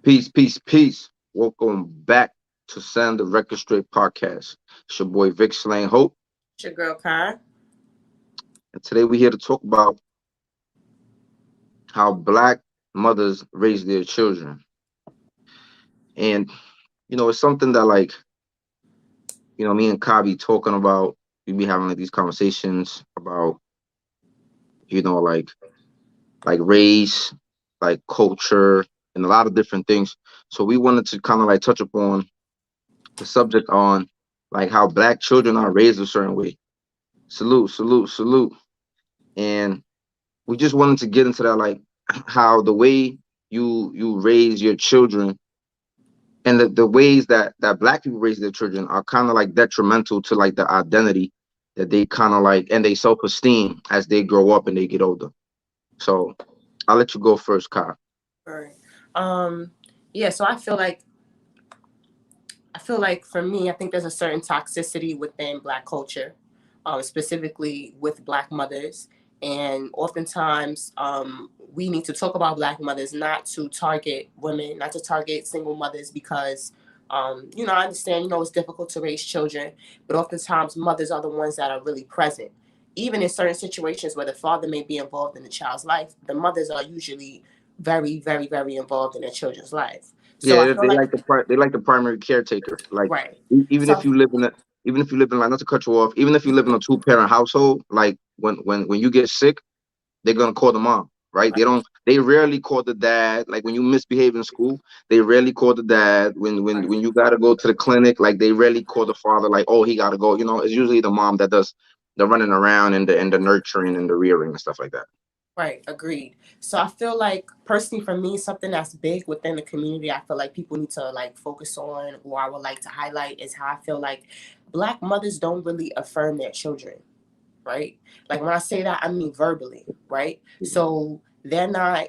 Peace, peace, peace. Welcome back to Send the Record Straight podcast. It's your boy Vic Slang Hope, It's your girl Kai. and today we're here to talk about how black mothers raise their children. And it's something that me and Kai be talking about. We be having like these conversations about, you know, like like race, like culture, and a lot of different things. So we wanted to kind of like touch upon the subject on like how black children are raised a certain way. Salute, salute, salute. And we just wanted to get into that, like how the way you raise your children and the ways that black people raise their children are kind of like detrimental to like the identity that they kind of like and they self-esteem as they grow up and they get older. So I'll let you go first, Kyle. All right. Yeah, so I feel like for me, I think there's a certain toxicity within black culture, specifically with black mothers. And oftentimes, we need to talk about black mothers, not to target women, not to target single mothers, because, I understand, it's difficult to raise children, but oftentimes mothers are the ones that are really present. Even in certain situations where the father may be involved in the child's life, the mothers are usually very, very, very involved in their children's life. So Yeah, I they, feel they like, like they like the primary caretaker. Like right. even if So, you live in a even if you live in like not to cut you off, even if you live in a two-parent household, like when you get sick, they're gonna call the mom, right? right, They rarely call the dad. Like when you misbehave in school, they rarely call the dad. When right. you gotta go to the clinic, like they rarely call the father, like, oh, he gotta go. It's usually the mom that does the running around and the nurturing and the rearing and stuff like that. Right, agreed. So I feel like personally for me, something that's big within the community, I feel like people need to like focus on, or I would like to highlight, is how I feel like black mothers don't really affirm their children, right? Like when I say that, I mean verbally, right? So they're not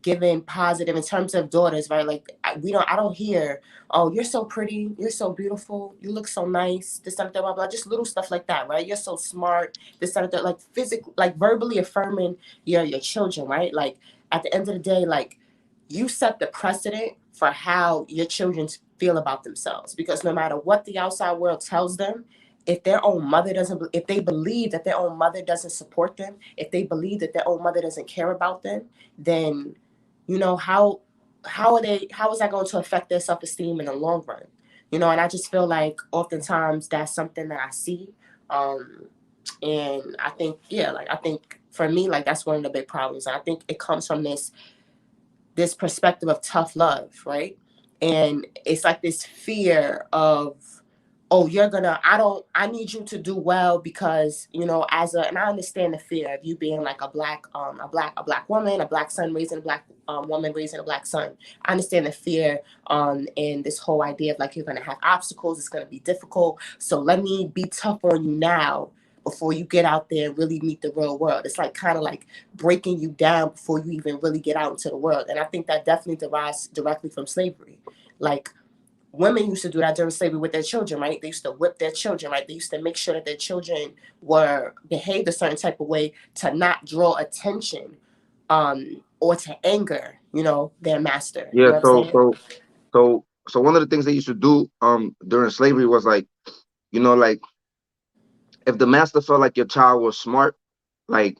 giving positive in terms of daughters, right? Like I don't hear, oh, you're so pretty, you're so beautiful, you look so nice, this, that, blah, blah, just little stuff like that, right? You're so smart, this, that, like physically, like verbally affirming your children, right? Like at the end of the day, like you set the precedent for how your children feel about themselves, because no matter what the outside world tells them, if their own mother doesn't, if they believe that their own mother doesn't support them, if they believe that their own mother doesn't care about them, then how is that going to affect their self-esteem in the long run? And I just feel like oftentimes that's something that I see. um and I think, yeah, like I think for me, like that's one of the big problems, and I think it comes from this perspective of tough love, right? And it's like this fear of, oh, I need you to do well, because and I understand the fear of you being like a black woman, a black son raising a black woman raising a black son. I understand the fear, and this whole idea of like you're gonna have obstacles, it's gonna be difficult, so let me be tough on you now before you get out there and really meet the real world. It's like kind of like breaking you down before you even really get out into the world. And I think that definitely derives directly from slavery. Like women used to do that during slavery with their children, right? They used to whip their children, right? They used to make sure that their children were behaved a certain type of way to not draw attention, or to anger, their master. You Yeah. know what I'm So saying? so so one of the things they used to do during slavery was like like if the master felt like your child was smart, like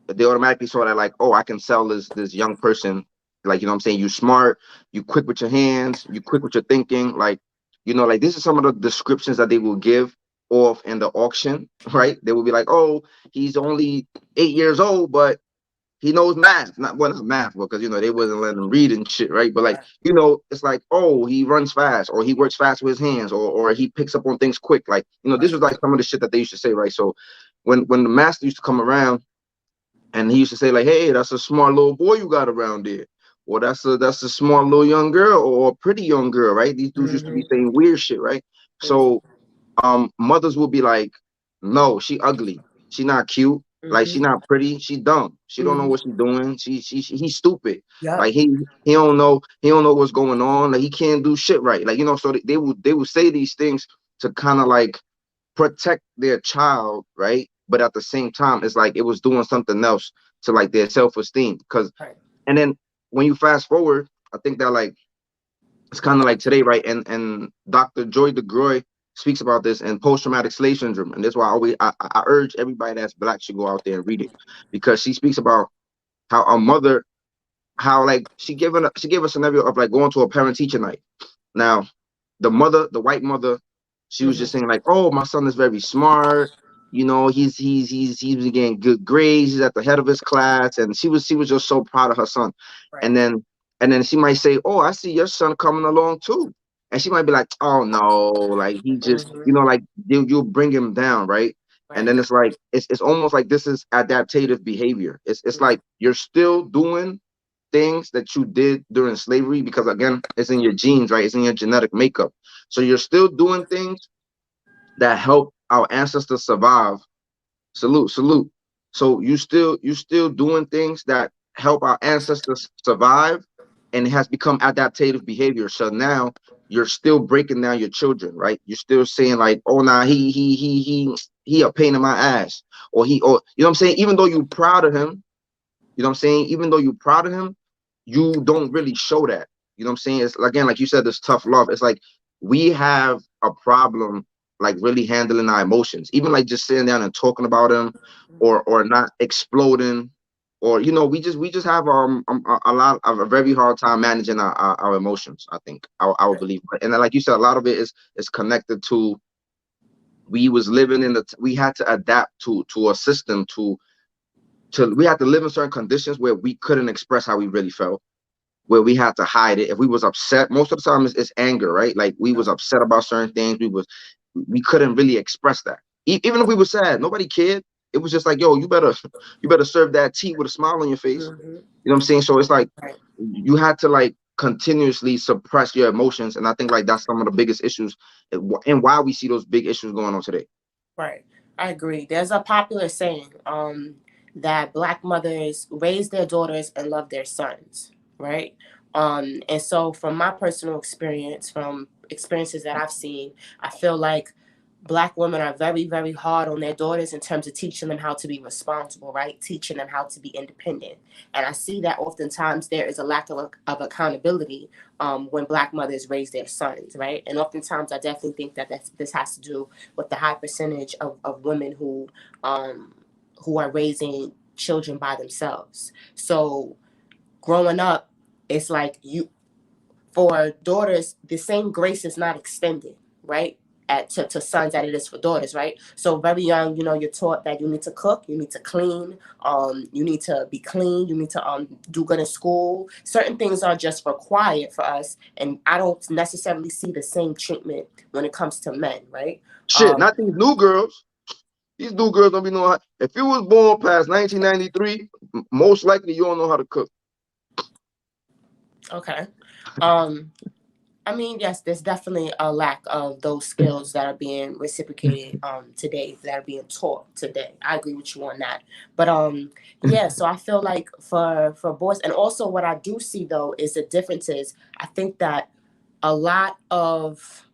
they automatically saw that like, oh, I can sell this young person, like, what I'm saying, you smart, you quick with your hands, you quick with your thinking, like, like this is some of the descriptions that they will give off in the auction. Right? They will be like, oh, he's only 8 years old, but he knows math. Not math, because they wasn't letting him read and shit, right? But like, Right. it's like, oh, he runs fast, or he works fast with his hands, or he picks up on things quick. Like, this Right. was like some of the shit that they used to say, right? So when the master used to come around, and he used to say like, hey, that's a smart little boy you got around there, or that's a smart little young girl, or a pretty young girl, right? These dudes used to be Mm-hmm. saying weird shit, right? So mothers will be like, no, she ugly, she not cute, like she Mm-hmm. not pretty, she dumb, she don't know Mm-hmm. what she's doing, he's stupid, Yep. like he don't know what's going on, like he can't do shit right, like so they would say these things to kind of like protect their child, right? But at the same time, it's like it was doing something else to like their self-esteem. Because Right. and then when you fast forward, I think that like it's kind of like today, right? And Dr. Joy DeGroy speaks about this in post-traumatic slave syndrome, and that's why I urge everybody that's black should go out there and read it, because she speaks about how a mother, how like she gave a scenario of like going to a parent teacher night. Now, the mother, the white mother, she was just Hmm. saying like, "Oh, my son is very smart. You know, he's getting good grades. He's at the head of his class," and she was just so proud of her son. And Right. then and then she might say, "Oh, I see your son coming along too," and she might be like, "Oh no, like he just, Hmm. you know, like you'll bring him down, right?" And Right. then it's like it's almost like this is adaptative behavior. It's Hmm. like you're still doing things that you did during slavery, because again, it's in your genes, right? It's in your genetic makeup. So you're still doing things that help our ancestors survive. Salute, salute. So you still doing things that help our ancestors survive, and it has become adaptative behavior. So now you're still breaking down your children, right? You're still saying like, oh nah, he a pain in my ass, or you know what I'm saying? Even though you're proud of him, you know what I'm saying? Even though you're proud of him, you don't really show that. You know what I'm saying? It's again, like you said, this tough love. It's like we have a problem like really handling our emotions, even like just sitting down and talking about them, or not exploding, or we just have a lot of a very hard time managing our emotions. I think I would believe, and then, like you said, a lot of it is connected to we was living in we had to adapt to a system to we had to live in certain conditions where we couldn't express how we really felt, where we had to hide it. If we was upset, most of the time it's anger, right? Like we was upset about certain things. We couldn't really express that. Even if we were sad, nobody cared. It was just like, yo, you better you better serve that tea with a smile on your face. Hmm. You know what I'm saying? So it's like Right. you had to like continuously suppress your emotions, and I think like that's some of the biggest issues, and why we see those big issues going on today. Right. I agree. There's a popular saying that black mothers raise their daughters and love their sons, right? And so, from my personal experience, from experiences that I've seen, I feel like black women are very, very hard on their daughters in terms of teaching them how to be responsible, right? Teaching them how to be independent. And I see that oftentimes there is a lack of accountability when black mothers raise their sons, right? And oftentimes I definitely think that this has to do with the high percentage of women who are raising children by themselves. So growing up, it's like you for daughters, the same grace is not extended, right? To sons that it is for daughters, right? So very young, you're taught that you need to cook, you need to clean, you need to be clean, you need to do good in school. Certain things are just required for us, and I don't necessarily see the same treatment when it comes to men, right? Shit, Um, not these new girls. These new girls don't be knowing how. If you was born past 1993, most likely you don't know how to cook. okay. Um, I mean, yes, there's definitely a lack of those skills that are being reciprocated today, that are being taught today. I agree with you on that. But yeah, so I feel like for boys, and also what I do see though is the differences. I think that a lot of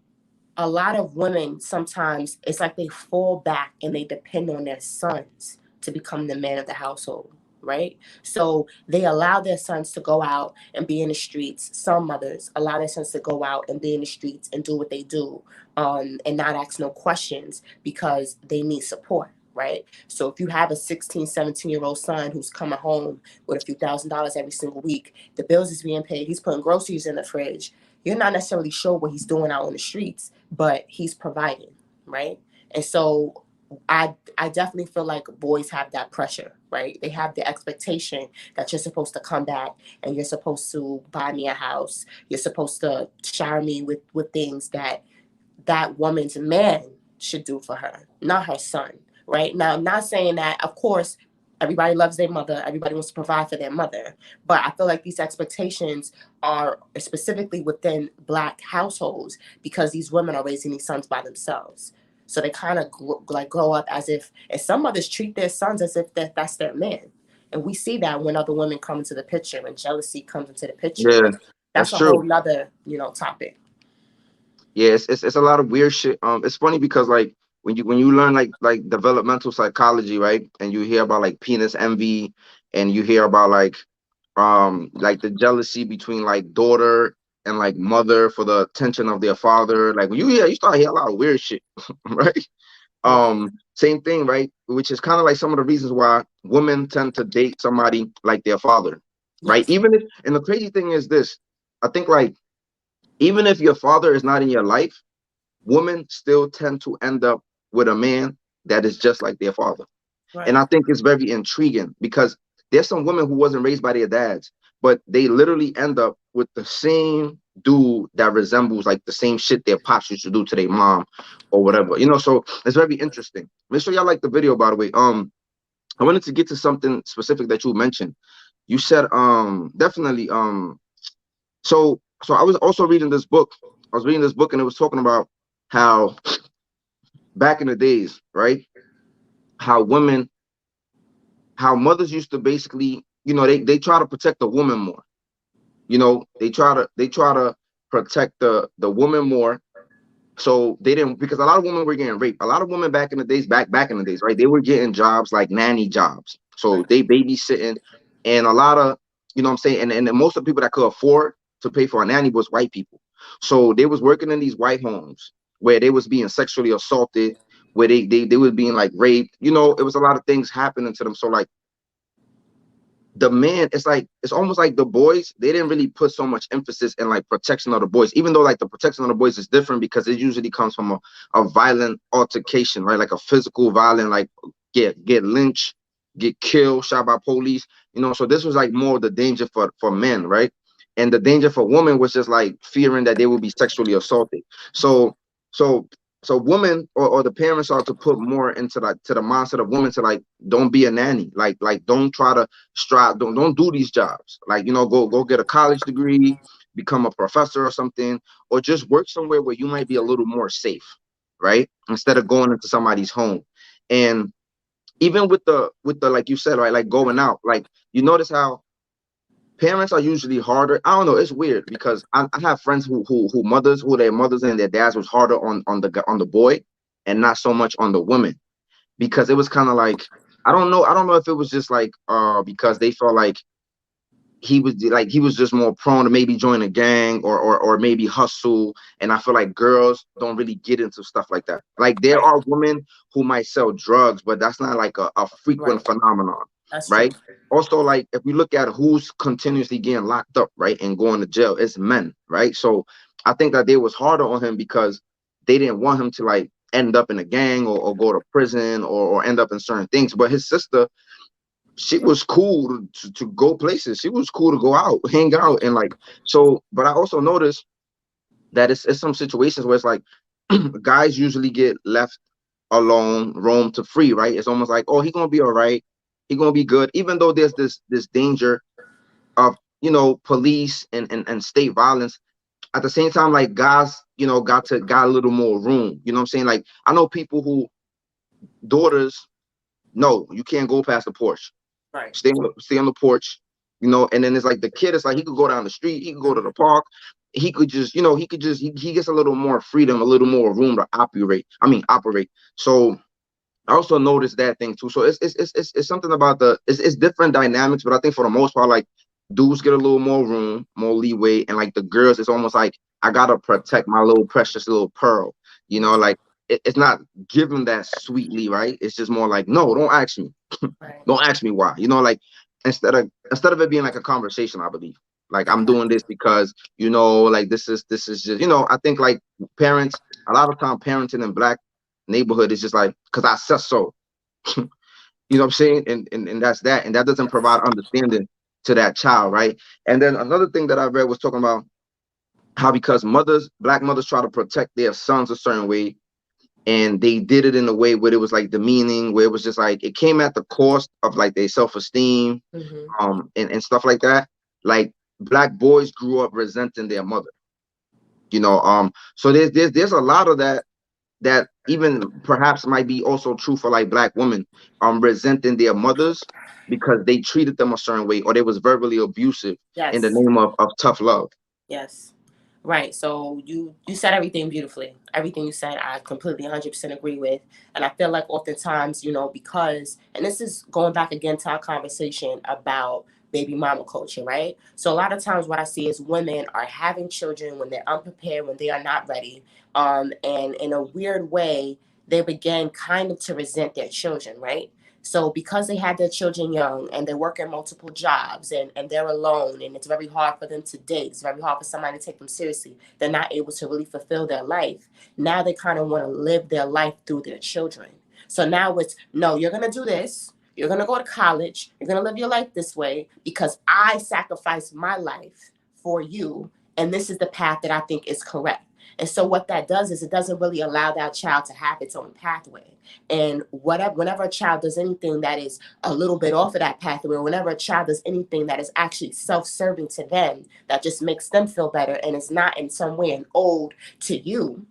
a lot of women sometimes it's like they fall back and they depend on their sons to become the man of the household, right? So they allow their sons to go out and be in the streets. Some mothers allow their sons to go out and be in the streets and do what they do, and not ask no questions because they need support, right? So if you have a 16, 17-year-old son who's coming home with a few $1,000s every single week, the bills is being paid, he's putting groceries in the fridge, you're not necessarily sure what he's doing out on the streets, but he's providing, right? And so I definitely feel like boys have that pressure, right? They have the expectation that you're supposed to come back and you're supposed to buy me a house. You're supposed to shower me with things that woman's man should do for her, not her son, right? Now, I'm not saying that, of course, everybody loves their mother, everybody wants to provide for their mother, but I feel like these expectations are specifically within black households because these women are raising these sons by themselves. So they kind of grow up as if, and some mothers treat their sons as if that's their man. And we see that when other women come into the picture and jealousy comes into the picture, Yeah, but that's that's a whole true. nother, topic. Yeah, it's a lot of weird shit. It's funny because like when you learn like developmental psychology, right, and you hear about like penis envy, and you hear about like the jealousy between like daughter and like mother for the attention of their father. Like when you start hearing a lot of weird shit, right? Right. Same thing, right? Which is kind of like some of the reasons why women tend to date somebody like their father, right? Yes. Even if, and the crazy thing is this, I think like even if your father is not in your life, women still tend to end up with a man that is just like their father. And Right. I think it's very intriguing because there's some women who wasn't raised by their dads, but they literally end up with the same dude that resembles like the same shit their pops used to do to their mom or whatever. So it's very interesting. Make sure y'all like the video, by the way. I wanted to get to something specific that you mentioned. You said definitely so I was also reading this book. I was reading this book and it was talking about how back in the days, right? How women how mothers used to basically, they try to protect the woman more. They try to protect the woman more. So they didn't, because a lot of women were getting raped. A lot of women back in the days, back in the days, right? They were getting jobs like nanny jobs. So Right. they babysitting, and a lot of, what I'm saying, and most of the people that could afford to pay for a nanny was white people. So they was working in these white homes where they was being sexually assaulted, where they was being like raped. It was a lot of things happening to them. So like the man, it's almost like the boys, they didn't really put so much emphasis in like protection of the boys, even though like the protection of the boys is different because it usually comes from a violent altercation, right? Like a physical violent, like get lynched, get killed, shot by police. So this was like more the danger for men, right? And the danger for women was just like fearing that they would be sexually assaulted. So so so women, or the parents, are to put more into like to the mindset of women to like don't be a nanny, like don't try to strive, don't do these jobs, like go get a college degree, become a professor or something, or just work somewhere where you might be a little more safe, right, instead of going into somebody's home. And even with the like you said, right, like going out, like you notice how parents are usually harder. I don't know, it's weird because I have friends who mothers, who their mothers and their dads was harder on the boy and not so much on the woman, because it was kind of like, I don't know if it was just like because they felt like he was just more prone to maybe join a gang, or maybe hustle. And I feel like girls don't really get into stuff like that. Like there Right. are women who might sell drugs, but that's not like a frequent Right. phenomenon, That's true. right? Also, like if we look at who's continuously getting locked up, right, and going to jail, it's men, right? So I think that they was harder on him because they didn't want him to like end up in a gang, or go to prison, or end up in certain things. But his sister, she was cool to go places. She was cool to go out, hang out, and like so. But I also noticed that it's some situations where it's like guys usually get left alone, roam to free, right? It's almost like, oh, he gonna be all right, he gonna be good, even though there's this danger of police and state violence. At the same time, like guys, got a little more room. You know what I'm saying? Like I know people who daughters, no, you can't go past the porch. Right. Stay on the porch, and then it's like the kid is like he could go down the street, he could go to the Hmm. park, he gets a little more freedom, a little more room to operate. So I also noticed that thing too. So it's something about it's different dynamics, but I think for the most part, like dudes get a little more room, more leeway, and like the girls, it's almost like I gotta protect my little precious little pearl, like it's not given that sweetly, right? It's just more like, no, don't ask me. Right. Don't ask me why. Like instead of it being like a conversation, I believe. Like I'm doing Exactly. this because like this is just I think like parents, a lot of time parenting in black neighborhood is just like because I said so. What I'm saying? And that's that. And that doesn't provide understanding to that child, right? And then another thing that I read was talking about how because black mothers try to protect their sons a certain way, and they did it in a way where it was like demeaning, where it was just like it came at the cost of like their self-esteem, Hmm. and stuff like that. Like black boys grew up resenting their mother, so there's a lot of that even perhaps might be also true for like black women, resenting their mothers because they treated them a certain way, or they was verbally abusive in the Yes. name of tough love. Yes. Right. So you said everything beautifully. Everything you said, I completely 100% agree with. And I feel like oftentimes, because, and this is going back again to our conversation about baby mama culture, right? So a lot of times what I see is women are having children when they're unprepared, when they are not ready. And in a weird way, they begin kind of to resent their children, right? So because they had their children young and they're working multiple jobs and they're alone and it's very hard for them to date, it's very hard for somebody to take them seriously, they're not able to really fulfill their life. Now they kind of want to live their life through their children. So now it's, no, you're going to do this. You're going to go to college. You're going to live your life this way because I sacrificed my life for you. And this is the path that I think is correct. And so what that does is it doesn't really allow that child to have its own pathway. And whenever a child does anything that is a little bit off of that pathway, or whenever a child does anything that is actually self-serving to them, that just makes them feel better and is not in some way an ode to you,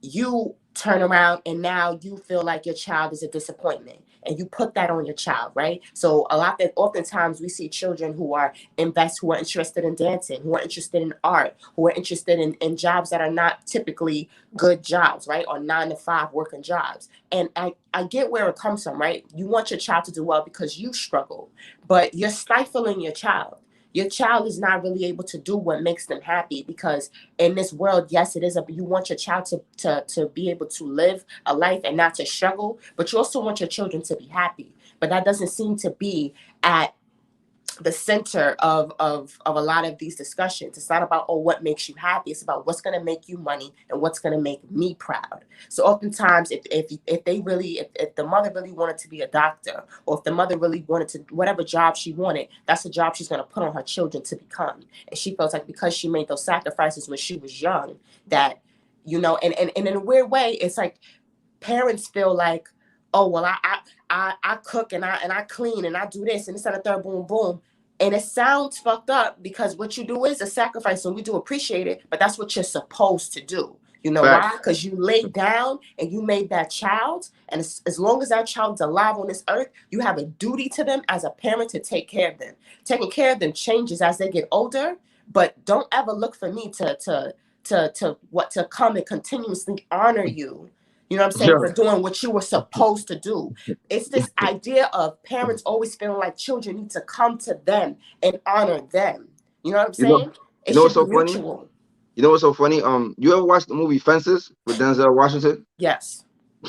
you turn around and now you feel like your child is a disappointment and you put that on your child, right? So oftentimes we see children who are interested in dancing, who are interested in art, who are interested in jobs that are not typically good jobs, right? Or 9 to 5 working jobs. And I get where it comes from, right? You want your child to do well because you struggle, but you're stifling your child. Your child is not really able to do what makes them happy because in this world, yes, it is you want your child to be able to live a life and not to struggle, but you also want your children to be happy. But that doesn't seem to be at the center of a lot of these discussions. It's not about, oh, what makes you happy. It's about what's going to make you money and what's going to make me proud. So oftentimes, if the mother really wanted to be a doctor, or if the mother really wanted to, whatever job she wanted, that's the job she's going to put on her children to become. And she feels like because she made those sacrifices when she was young, that, and in a weird way, it's like parents feel like, oh well, I cook and I clean and I do this and this and the third, boom boom, and it sounds fucked up because what you do is a sacrifice and we do appreciate it, but that's what you're supposed to do. You know why? Facts. Because you laid down and you made that child, and as long as that child's alive on this earth, you have a duty to them as a parent to take care of them. Taking care of them changes as they get older, but don't ever look for me to come and continuously honor you. You know what I'm saying? Yeah. For doing what you were supposed to do. It's this idea of parents always feeling like children need to come to them and honor them. You know what I'm You know, saying? you It know should what's be so funny? mutual. You know what's so funny? You ever watched the movie Fences with Denzel Washington? Yes.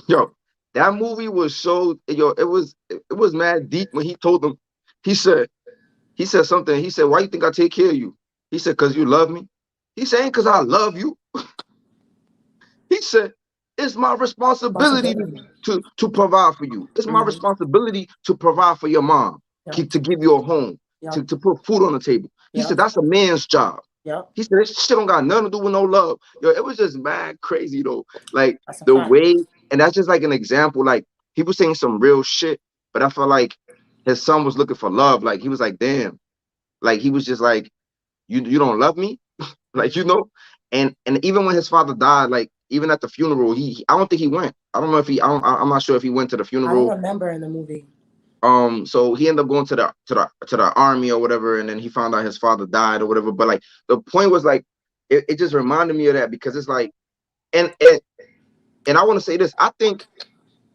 Yo, that movie was so it was mad deep when he told them. He said he said something. He said, "Why you think I take care of you?" He said, "Cause you love me." He said, "Ain't cause I love you." He said, "It's my responsibility to Possibility. provide for you. It's my Mm-hmm. responsibility to provide for your mom, Yep. to give you a home, Yep. to put food on the table." He Yep. said, "That's a man's job." Yep. He said, "This shit don't got nothing to do with no love." Yo, it was just mad crazy though. Like That's a the fact. way, and that's just like an example. Like he was saying some real shit, but I felt like his son was looking for love. Like he was like, damn. Like he was just like, you don't love me, like And even when his father died, like even at the funeral, I don't think he went. I don't know if he. I'm not sure if he went to the I don't funeral. remember in the movie. So he ended up going to the army or whatever, and then he found out his father died or whatever. But like the point was like, it just reminded me of that because it's like, and and and I want to say this. I think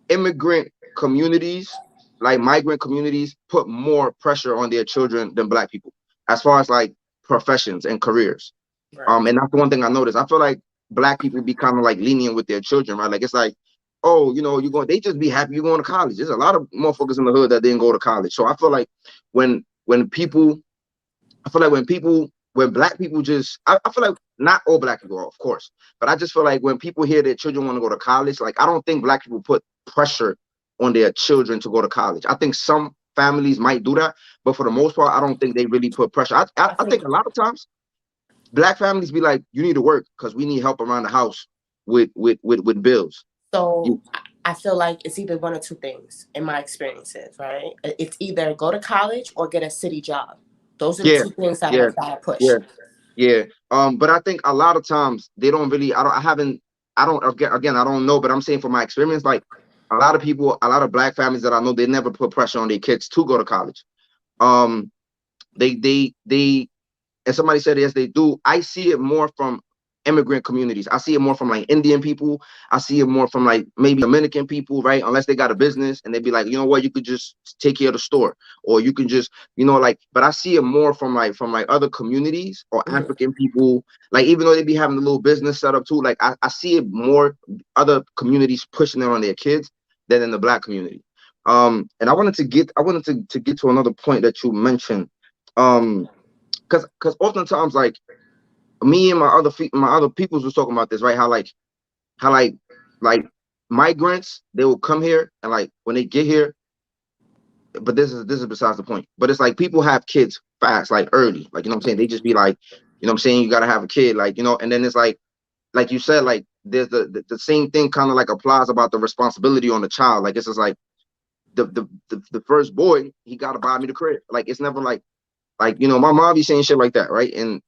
immigrant communities, like migrant communities, put more pressure on their children than black people, as far as like professions and careers. Right. And that's the one thing I noticed. I feel like black people be kind of like lenient with their children, right? Like it's like, oh, they just be happy you going to college. There's a lot of motherfuckers in the hood that didn't go to college. So I feel like when people, I feel like when black people just, I feel like not all black people, of course, but I just feel like when people hear their children want to go to college, like I don't think black people put pressure on their children to go to college. I think some families might do that, but for the most part, I don't think they really put pressure. I I think think a lot of times black families be like, you need to work because we need help around the house with bills. so. You, I feel like it's either one or two things in my experiences, right? It's either go to college or get a city job. Those are the yeah, two things that yeah, I push. yeah, yeah. But I think a lot of times they don't really. I don't. Again, I don't know. But I'm saying from my experience, like a lot of people, a lot of black families that I know, they never put pressure on their kids to go to college. Um, they and somebody said yes, they do. I see it more from immigrant communities. I see it more from like Indian people. I see it more from like maybe Dominican people, right? Unless they got a business and they be like, you know what, you could just take care of the store, or you can just, like. But I see it more from like other communities or Mhm. African people. Like even though they be having a little business set up too, like I see it more other communities pushing it on their kids than in the black community. And I wanted to get to another point that you mentioned. Because oftentimes like me and my other peoples was talking about this, right? How like migrants, they will come here, and like when they get here, but this is besides the point. But it's like people have kids fast, like early, like, what I'm saying. They just be like, what I'm saying, you gotta have a kid, like, and then it's like you said, like there's the same thing kind of like applies about the responsibility on the child. Like it's just like the first boy, he gotta buy me the crib. Like it's never like my mom be saying shit like that, right? And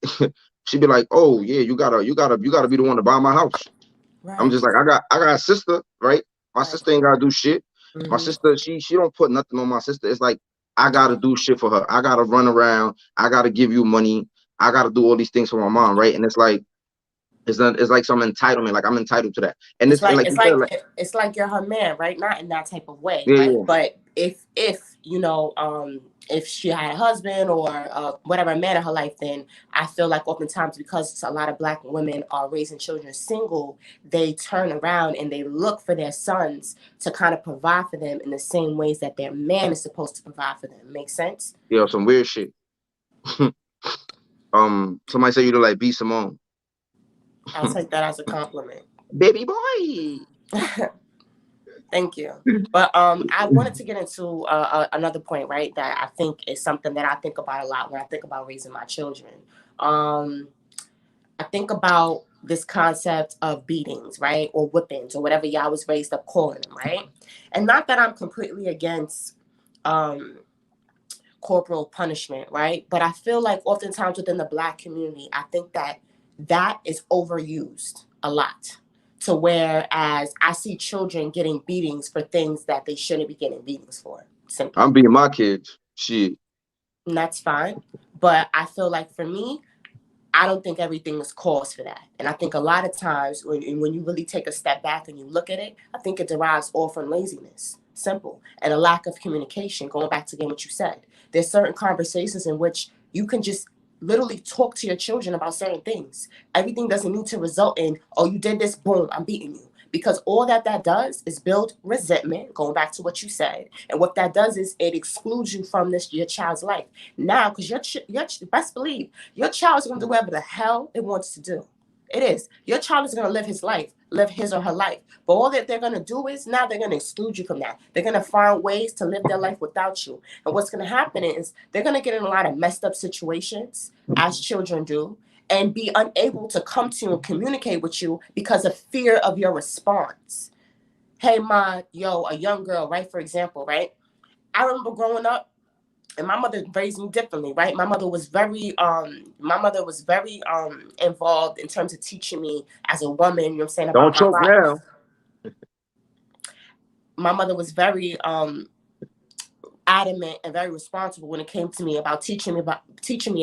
she'd be like, oh yeah, you gotta be the one to buy my house. I'm Right. just like, I got a sister, right? My Right. sister ain't gotta do shit. My Hmm. sister, she don't put nothing on my sister. It's like I gotta do shit for her. I gotta run around. I gotta give you money. I gotta do all these things for my mom, right? And it's like it's like some entitlement. Like I'm entitled to that. And It's this, and like like you said, like, it's like you're her man, right? Not in that type of way, yeah, right? yeah. But if she had a husband or whatever man in her life, then I feel like oftentimes, because a lot of black women are raising children single, they turn around and they look for their sons to kind of provide for them in the same ways that their man is supposed to provide for them. Make sense? Some weird shit. Somebody say you look like B Simone. I'll take that as a compliment. Baby boy. Thank you. But I wanted to get into another point, right? That I think is something that I think about a lot when I think about raising my children. Um, I think about this concept of beatings, right, or whippings, or whatever y'all was raised up calling them, right? And not that I'm completely against um, corporal punishment, right? But I feel like oftentimes within the black community, I think that that is overused a lot. To whereas I see children getting beatings for things that they shouldn't be getting beatings for, simply. I'm beating my kids. Shit. And that's fine. But I feel like for me, I don't think everything is cause for that. And I think a lot of times when you really take a step back and you look at it, I think it derives all from laziness. Simple. And a lack of communication. Going back to again what you said. There's certain conversations in which you can just literally talk to your children about certain things. Everything doesn't need to result in, oh, you did this, boom, I'm beating you. Because all that does is build resentment, going back to what you said. And what that does is it excludes you from your child's life. Now, because your best believe, your child is going to do whatever the hell it wants to do. It is. Your child is going to live his life, live his or her life. But all that they're going to do is now they're going to exclude you from that. They're going to find ways to live their life without you. And what's going to happen is they're going to get in a lot of messed up situations, as children do, and be unable to come to you and communicate with you because of fear of your response. Hey, ma, yo, a young girl, right? For example, right? I remember growing up, and my mother raised me differently, right? My mother was very involved in terms of teaching me as a woman, you know what I'm saying, Don't about my choke body. now. My mother was very adamant and very responsible when it came to me about teaching me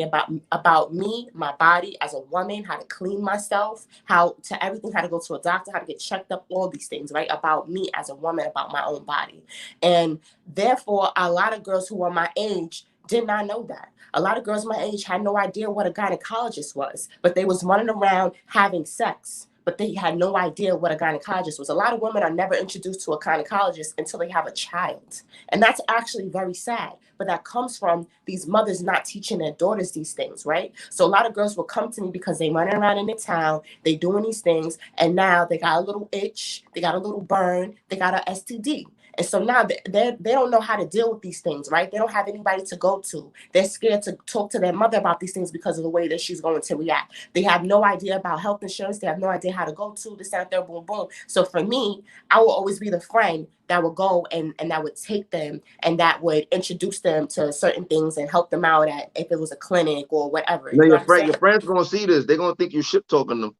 about me, my body as a woman, how to clean myself, how to everything, how to go to a doctor, how to get checked up, all these things, right? About me as a woman, about my own body. And therefore, a lot of girls who are my age did not know that. A lot of girls my age had no idea what a gynecologist was, but they was running around having sex, but they had no idea what a gynecologist was. A lot of women are never introduced to a gynecologist until they have a child. And that's actually very sad. But that comes from these mothers not teaching their daughters these things, right? So a lot of girls will come to me because they running around in the town, they doing these things, and now they got a little itch, they got a little burn, they got a STD. And so now they don't know how to deal with these things, right? They don't have anybody to go to. They're scared to talk to their mother about these things because of the way that she's going to react. They have no idea about health insurance. They have no idea how to go to this out there, boom, boom. So for me, I will always be the friend that would go and that would take them and that would introduce them to certain things and help them out at if it was a clinic or whatever. You know, You know what I'm saying? your friends gonna see this. They're gonna think you shit talking them.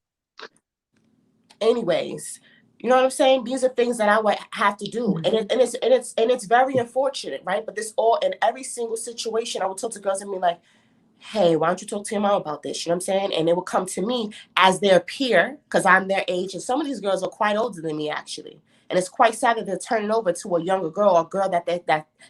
Anyways, you know what I'm saying? These are things that I would have to do, and it's very unfortunate, right? But this all in every single situation, I would talk to girls and be like, hey, why don't you talk to your mom about this? You know what I'm saying? And they would come to me as their peer because I'm their age. And some of these girls are quite older than me, actually. And it's quite sad that they're turning over to a younger girl or a girl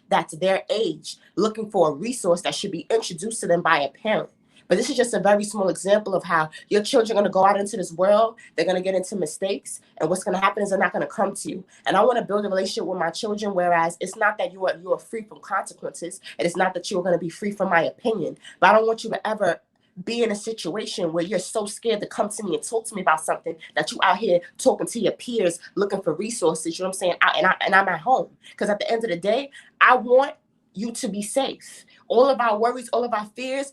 that's their age, looking for a resource that should be introduced to them by a parent. But this is just a very small example of how your children are going to go out into this world. They're going to get into mistakes. And what's going to happen is they're not going to come to you. And I want to build a relationship with my children, whereas it's not that you are free from consequences. And it's not that you're going to be free from my opinion. But I don't want you to ever be in a situation where you're so scared to come to me and talk to me about something that you out here talking to your peers looking for resources, you know what I'm saying? I'm at home. Because at the end of the day, I want you to be safe. All of our worries, all of our fears,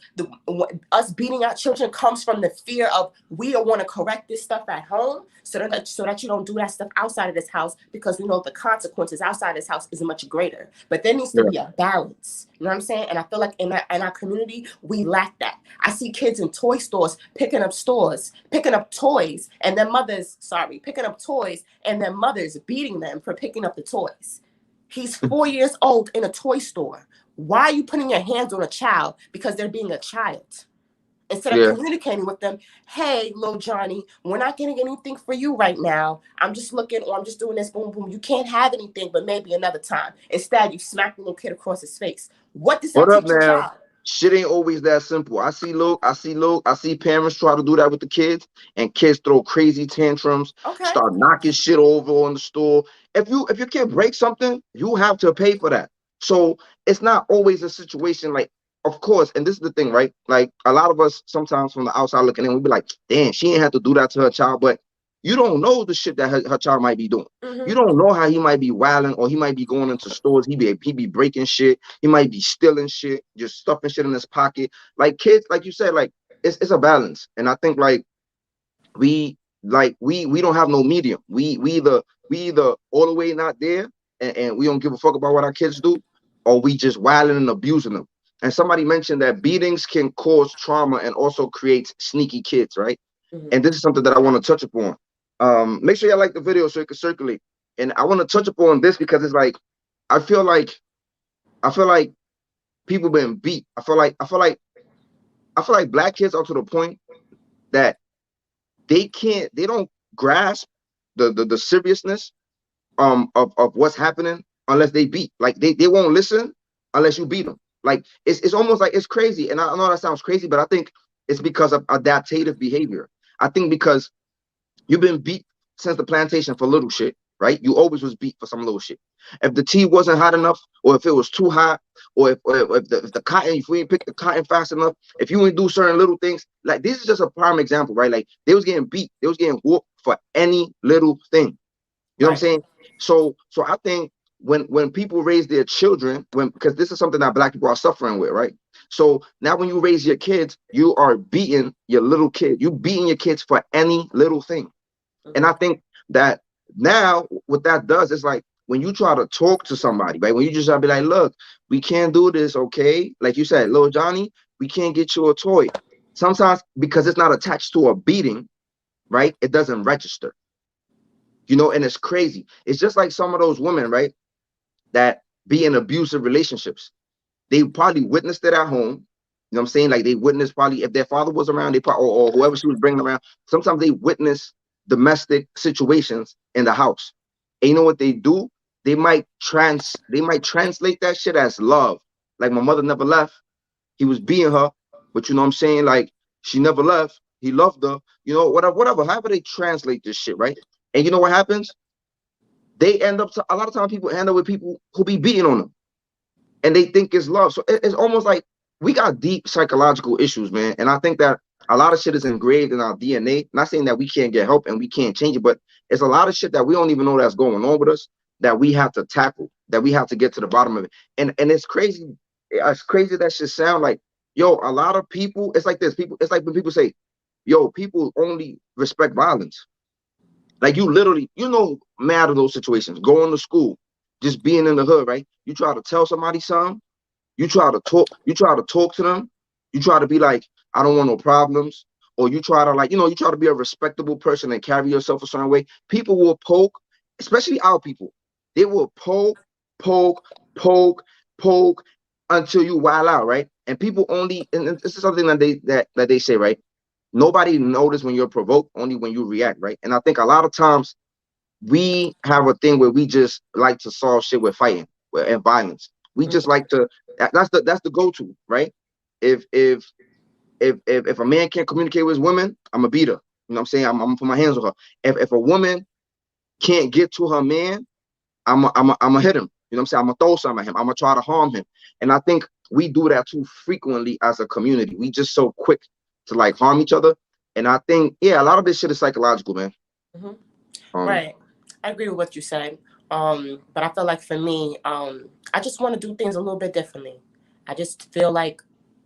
us beating our children comes from the fear of we don't want to correct this stuff at home so that you don't do that stuff outside of this house because we know the consequences outside this house is much greater. But there needs to Yeah. be a balance. You know what I'm saying? And I feel like in our community, we lack that. I see kids in toy stores picking up toys, and their mothers, picking up toys, and their mothers beating them for picking up the toys. He's 4 years old in a toy store. Why are you putting your hands on a child because they're being a child? Instead of Yeah. communicating with them, hey, little Johnny, we're not getting anything for you right now. I'm just looking, or I'm just doing this, boom, boom. You can't have anything, but maybe another time. Instead, you smack the little kid across his face. What does that What up teach your now? child? Shit ain't always that simple. I see parents try to do that with the kids, and kids throw crazy tantrums, Okay. start knocking shit over on the store. If your kid breaks something, you have to pay for that. So it's not always a situation like, of course, and this is the thing, right? Like a lot of us sometimes from the outside looking in, we be like, damn, she ain't have to do that to her child, but you don't know the shit that her child might be doing. You Mm-hmm. don't know how he might be wilding, or he might be going into stores. He be breaking shit. He might be stealing shit, just stuffing shit in his pocket. Like kids, like you said, like it's a balance. And I think we don't have no medium. We either all the way not there, and we don't give a fuck about what our kids do, or we just wilding and abusing them. And somebody mentioned that beatings can cause trauma and also create sneaky kids, right? Mm-hmm. And this is something that I want to touch upon. Make sure you like the video so it can circulate. And I want to touch upon this because it's like I feel like I feel like people been beat. I feel like black kids are to the point that they don't grasp the seriousness of what's happening unless they beat. Like they won't listen unless you beat them. Like it's almost like it's crazy. And I know that sounds crazy, but I think it's because of adaptive behavior. I think because you've been beat since the plantation for little shit, right? You always was beat for some little shit. If the tea wasn't hot enough, or if it was too hot, or if the cotton, if we didn't pick the cotton fast enough, if you didn't do certain little things, like this is just a prime example, right? Like they was getting beat, they was getting whooped for any little thing. You know what I'm Right. saying? So I think when people raise their children, when because this is something that black people are suffering with, right? So now when you raise your kids, you are beating your little kid. You beating your kids for any little thing. And Mm-hmm. I think that now what that does is like when you try to talk to somebody, right? When you just gotta be like, look, we can't do this, okay? Like you said, little Johnny, we can't get you a toy. Sometimes because it's not attached to a beating, right? It doesn't register, and it's crazy. It's just like some of those women, right? That be in abusive relationships. They probably witnessed it at home. You know what I'm saying? Like they witnessed probably if their father was around, they probably or whoever she was bringing around. Sometimes they witness domestic situations in the house. And you know what they do? They might translate that shit as love. Like my mother never left. He was beating her, but you know what I'm saying? Like she never left. He loved her. Whatever. However they translate this shit, right? And you know what happens? They end up a lot of times people end up with people who be beating on them and they think it's love. So it's almost like we got deep psychological issues, man. And I think that a lot of shit is engraved in our DNA. Not saying that we can't get help and we can't change it, but it's a lot of shit that we don't even know that's going on with us that we have to tackle, that we have to get to the bottom of it. And it's crazy. It's crazy that should sound like, yo, a lot of people, it's like this. It's like when people say, yo, people only respect violence. Like you literally, mad at those situations, going to school, just being in the hood, right? You try to tell somebody something, you try to talk to them, you try to be like, I don't want no problems, or you try to like, you try to be a respectable person and carry yourself a certain way. People will poke, especially our people. They will poke, poke, poke, poke. until you wild out, right? And people only, and this is something that they say, right? Nobody notice when you're provoked, only when you react, right? And I think a lot of times we have a thing where we just like to solve shit with fighting and violence. We just like to. That's the go-to, right? If if if a man can't communicate with his women, I'm a beat her. You know what I'm saying? I'm gonna put my hands on her. If a woman can't get to her man, I'm a hit him. You know what I'm saying? I'm gonna throw something at him. I'm gonna try to harm him. And I think we do that too frequently as a community. We just so quick to like harm each other. And I think, yeah, a lot of this shit is psychological, man. Mm-hmm. Um, Right. I agree with what you said. But I feel like for me, I just want to do things a little bit differently. I just feel like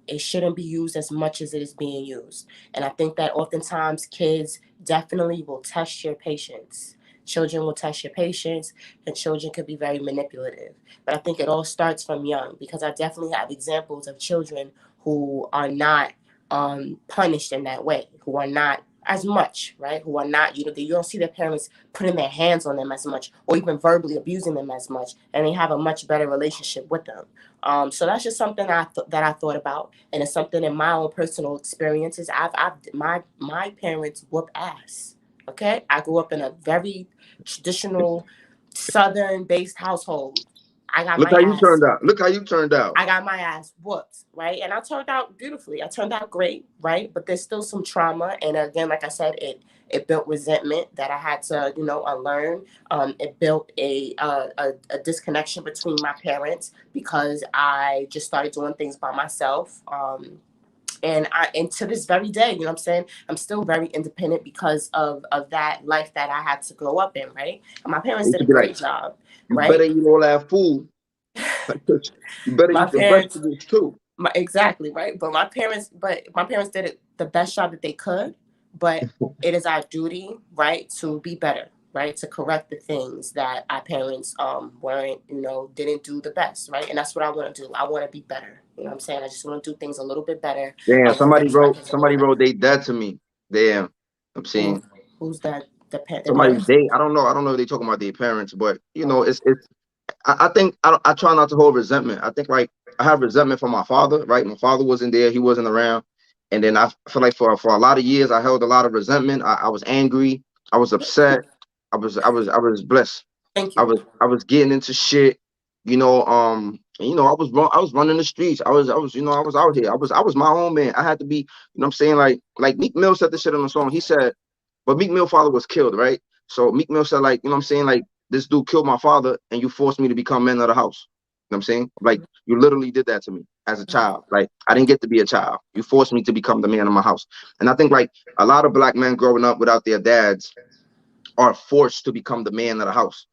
it shouldn't be used as much as it is being used. And I think that oftentimes kids definitely will test your patience. Children will test your patience, and children can be very manipulative. But I think it all starts from young, because I definitely have examples of children who are not punished in that way, who are not as much, right? Who are not, you don't see their parents putting their hands on them as much, or even verbally abusing them as much, and they have a much better relationship with them. So that's just something that I thought about, and it's something in my own personal experiences. My parents whoop ass. Okay, I grew up in a very traditional Southern based household. I got look my how you ass turned out. Look how you turned out. I got my ass whooped, right? And I turned out beautifully. I turned out great, right? But there's still some trauma, and again, like I said, it built resentment that I had to, unlearn. It built a disconnection between my parents, because I just started doing things by myself. And to this very day, you know what I'm saying, I'm still very independent because of that life that I had to grow up in, right? And my They parents used did to a be like, great job, you better right? eat all that food. You better My eat the parents vegetables too. exactly, right. But my parents did it the best job that they could. But it is our duty, right, to be better, right, to correct the things that our parents weren't, didn't do the best, right. And that's what I want to do. I want to be better. You know what I'm saying? I just want to do things a little bit better. I Damn, want to somebody raise my wrote kids a little somebody better. wrote they dead to me. Damn. I'm Who, seeing who's that? The somebody parents? they I don't know if they talking about their parents, but it's I think I try not to hold resentment. I think like I have resentment for my father, right? My father wasn't there, he wasn't around. And then I feel like for a lot of years I held a lot of resentment. I was angry, I was upset, I was blessed. Thank I you. was getting into shit, I was running the streets. I was out here. I was my own man. I had to be, I'm saying, like Meek Mill said this shit on the song. He said, but Meek Mill father was killed, right? So Meek Mill said, like, I'm saying, like, this dude killed my father and you forced me to become man of the house. You know what I'm saying? Like, you literally did that to me as a child. Like, I didn't get to be a child. You forced me to become the man of my house. And I think like a lot of black men growing up without their dads are forced to become the man of the house,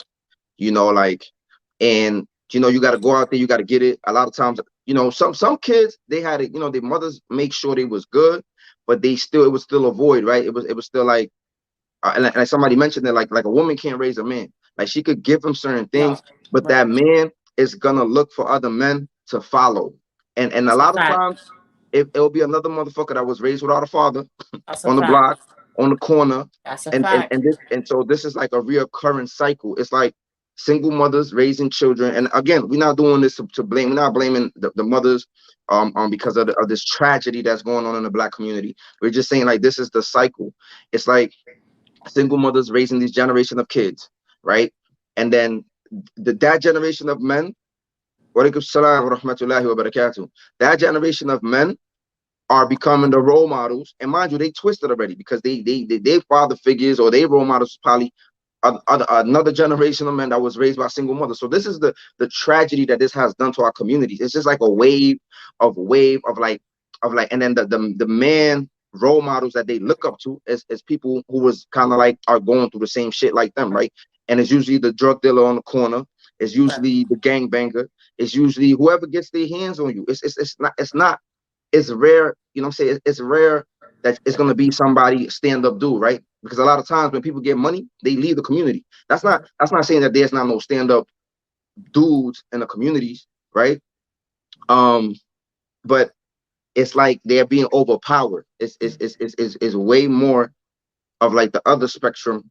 like, and you got to go out there, you got to get it. A lot of times, some kids, they had it, their mothers make sure they was good, but it was still a void, right? It was still like, and somebody mentioned that, like a woman can't raise a man. Like, she could give him certain No, things, but right. that man is gonna look for other men to follow. And a That's a lot of fact. times it'll be another motherfucker that was raised without a father That's a on the fact. block, on the corner, That's a and and fact. and this and so this is like a reoccurring cycle. It's like single mothers raising children, and again, we're not doing this to blame. We're not blaming the mothers, because of this tragedy that's going on in the black community. We're just saying, like, this is the cycle. It's like single mothers raising these generation of kids, right? And then that generation of men, wa alaikum salam wa rahmatullahi wa barakatuh, that generation of men are becoming the role models. And mind you, they twisted already, because they father figures, or they role models probably another generation of men that was raised by single mothers. So this is the tragedy that this has done to our communities. It's just like a wave of and then the man role models that they look up to is people who was kind of like are going through the same shit like them, right? And it's usually the drug dealer on the corner. It's Right. usually the gangbanger. It's usually whoever gets their hands on you. It's not it's rare, what I'm saying? It's rare that it's gonna be somebody stand up dude, right? Because a lot of times when people get money, they leave the community. That's not saying that there's not no stand up dudes in the communities, right? Um, but it's like they're being overpowered. It's way more of like the other spectrum.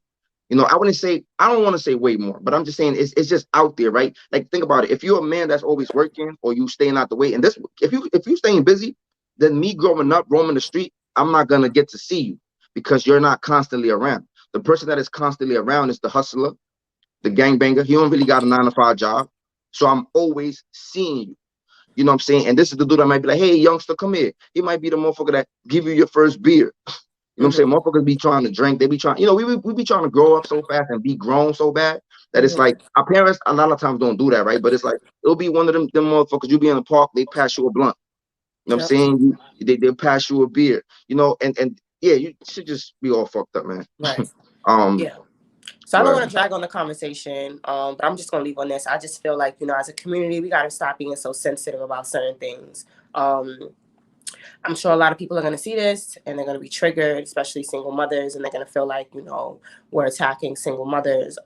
You know, I don't want to say way more, but I'm just saying it's just out there, right? Like think about it. If you're a man that's always working or you staying out the way, and this if you staying busy, then me growing up roaming the street, I'm not gonna get to see you because you're not constantly around. The person that is constantly around is the hustler, the gangbanger. He don't really got a 9 to 5 job. So I'm always seeing you. You know what I'm saying? And this is the dude that might be like, hey, youngster, come here. He might be the motherfucker that give you your first beer. You know what I'm saying? Mm-hmm. Motherfuckers be trying to drink. They be trying, we be trying to grow up so fast and be grown so bad that it's like Mm-hmm. our parents a lot of times don't do that, right? But it's like it'll be one of them motherfuckers. You be in the park, they pass you a blunt. You know what I'm Yep. saying? They'll pass you a beer, and yeah, you should just be all fucked up, man. Right. um, Yeah. So I go don't want ahead. to drag on the conversation, but I'm just going to leave on this. I just feel like, as a community, we got to stop being so sensitive about certain things. I'm sure a lot of people are going to see this and they're going to be triggered, especially single mothers, and they're going to feel like, we're attacking single mothers,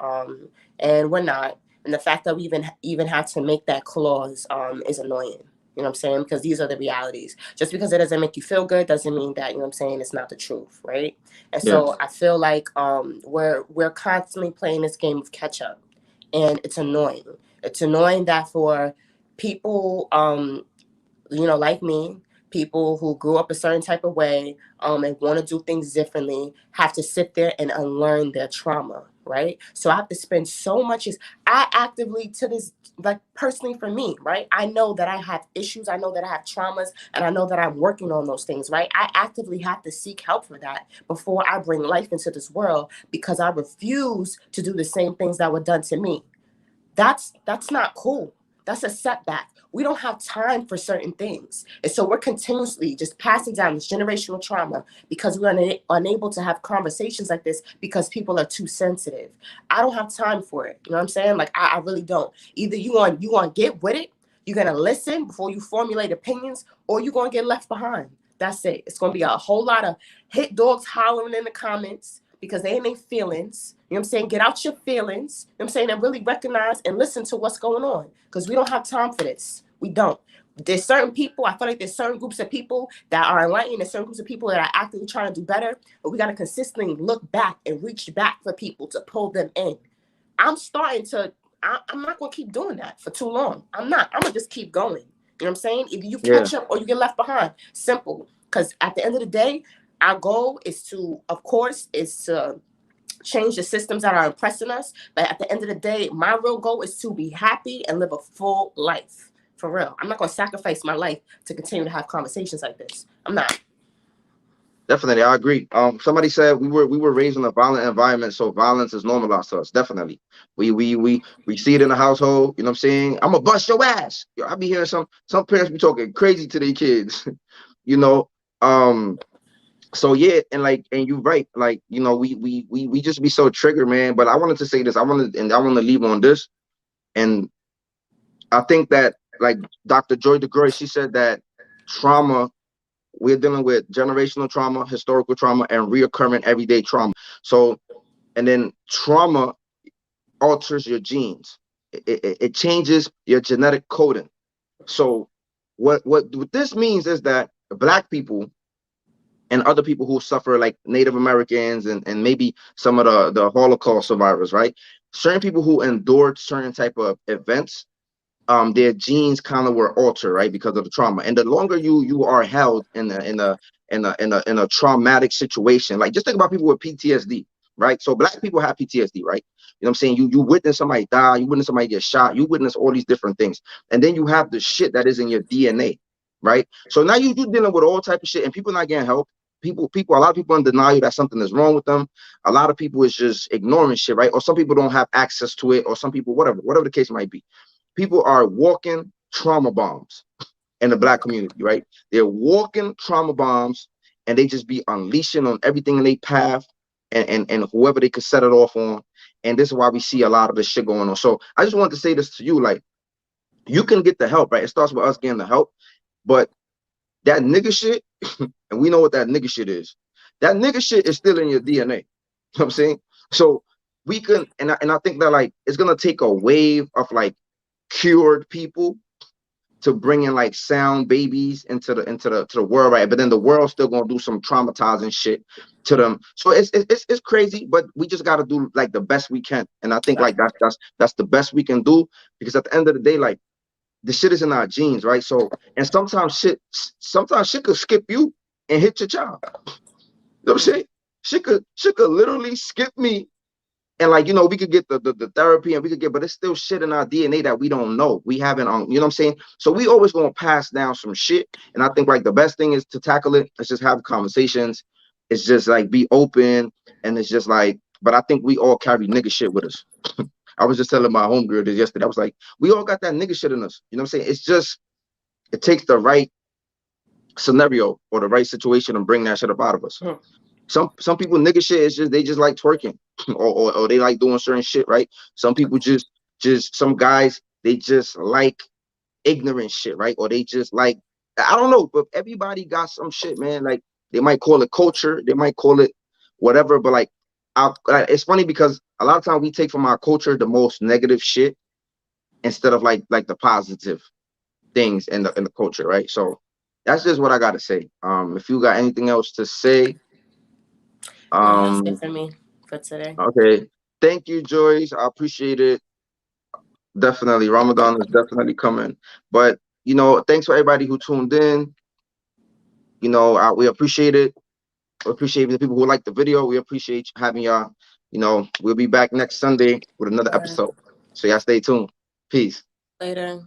and we're not. And the fact that we even have to make that clause is annoying. You know what I'm saying? Because these are the realities. Just because it doesn't make you feel good doesn't mean that, you know what I'm saying, it's not the truth, right? And Yeah, so I feel like we're constantly playing this game of catch up, and it's annoying. It's annoying that for people, like me, people who grew up a certain type of way, and want to do things differently, have to sit there and unlearn their trauma, right? So I have to spend so much. I actively to this, like personally for me, right? I know that I have issues. I know that I have traumas, and I know that I'm working on those things, right? I actively have to seek help for that before I bring life into this world because I refuse to do the same things that were done to me. That's not cool. That's a setback. We don't have time for certain things. And so we're continuously just passing down this generational trauma because we're unable to have conversations like this because people are too sensitive. I don't have time for it. You know what I'm saying? Like I really don't. Either you want to get with it, you're gonna listen before you formulate opinions, or you're gonna get left behind. That's it. It's gonna be a whole lot of hit dogs hollering in the comments because they ain't their feelings. You know what I'm saying? Get out your feelings. You know what I'm saying? And really recognize and listen to what's going on. Because we don't have time for this. We don't. There's certain people, I feel like there's certain groups of people that are enlightened, there's certain groups of people that are actively trying to do better, but we got to consistently look back and reach back for people to pull them in. I'm starting to, I'm not going to keep doing that for too long. I'm not. I'm going to just keep going. You know what I'm saying? Either you yeah, catch up or you get left behind. Simple. Because at the end of the day, our goal is to, of course, is to change the systems that are oppressing us. But at the end of the day, my real goal is to be happy and live a full life. For real. I'm not going to sacrifice my life to continue to have conversations like this. I'm not. definitely, I agree. Somebody said we were raised in a violent environment, so violence is normalized to us. Definitely, we see it in the household. You know what I'm saying? I'm gonna bust your ass. Yo, I be hearing some parents be talking crazy to their kids. you know, um, so yeah, and you're right. Like, we just be so triggered, man. But I wanted to say this. I want to leave on this. And I think that, like, Dr. Joy DeGroy, she said that trauma, we're dealing with generational trauma, historical trauma, and reoccurring everyday trauma. So, and then trauma alters your genes. It changes your genetic coding. So what this means is that Black people and other people who suffer, like Native Americans and maybe some of the Holocaust survivors, right? Certain people who endured certain type of events, their genes kind of were altered, right, because of the trauma. And the longer you are held in a traumatic situation, like just think about people with PTSD, right? So Black people have PTSD, right? You know what I'm saying? You witness somebody die, you witness somebody get shot, you witness all these different things, and then you have the shit that is in your DNA, right? So now you dealing with all type of shit, and people not getting help. A lot of people in denial that something is wrong with them. A lot of people is just ignoring shit, right? Or some people don't have access to it, or some people, whatever the case might be. People are walking trauma bombs in the Black community, right? They're walking trauma bombs, and they just be unleashing on everything in their path, and whoever they could set it off on. And this is why we see a lot of this shit going on. So I just wanted to say this to you, like, you can get the help, right? It starts with us getting the help, but that nigga shit, and we know what that nigga shit is. That nigga shit is still in your DNA. You know what I'm saying? So we can, and I think that, like, it's gonna take a wave of, like, cured people to bringing like sound babies into the world, right? But then the world's still gonna do some traumatizing shit to them. So it's crazy, but we just gotta do like the best we can. And I think like that's the best we can do, because at the end of the day, like the shit is in our genes, right? So and sometimes shit could skip you and hit your child. You know what I'm saying? She could literally skip me, and like, we could get the therapy, and we could get, but it's still shit in our DNA that we don't know. We haven't, you know what I'm saying? So we always gonna pass down some shit. And I think like the best thing is to tackle it. Let's just have conversations. It's just like be open, and it's just like, but I think we all carry nigga shit with us. I was just telling my homegirl this yesterday. I was like, we all got that nigga shit in us. You know what I'm saying? It's just, it takes the right scenario or the right situation and bring that shit up out of us. Some people nigga shit is just, they just like twerking, or they like doing certain shit, right? Some people just some guys, they just like ignorant shit, right? Or they just like, I don't know, but everybody got some shit, man. Like they might call it culture, they might call it whatever, but like it's funny because a lot of times we take from our culture the most negative shit instead of like the positive things in the culture, right? So that's just what I gotta say. If you got anything else to say, No, that's it um, for me for today. okay. Thank you, Joyce. I appreciate it. Definitely. Ramadan is definitely coming. But, thanks for everybody who tuned in. We appreciate it. We appreciate the people who like the video. We appreciate having y'all. We'll be back next Sunday with another All right. episode. So y'all stay tuned. Peace. Later.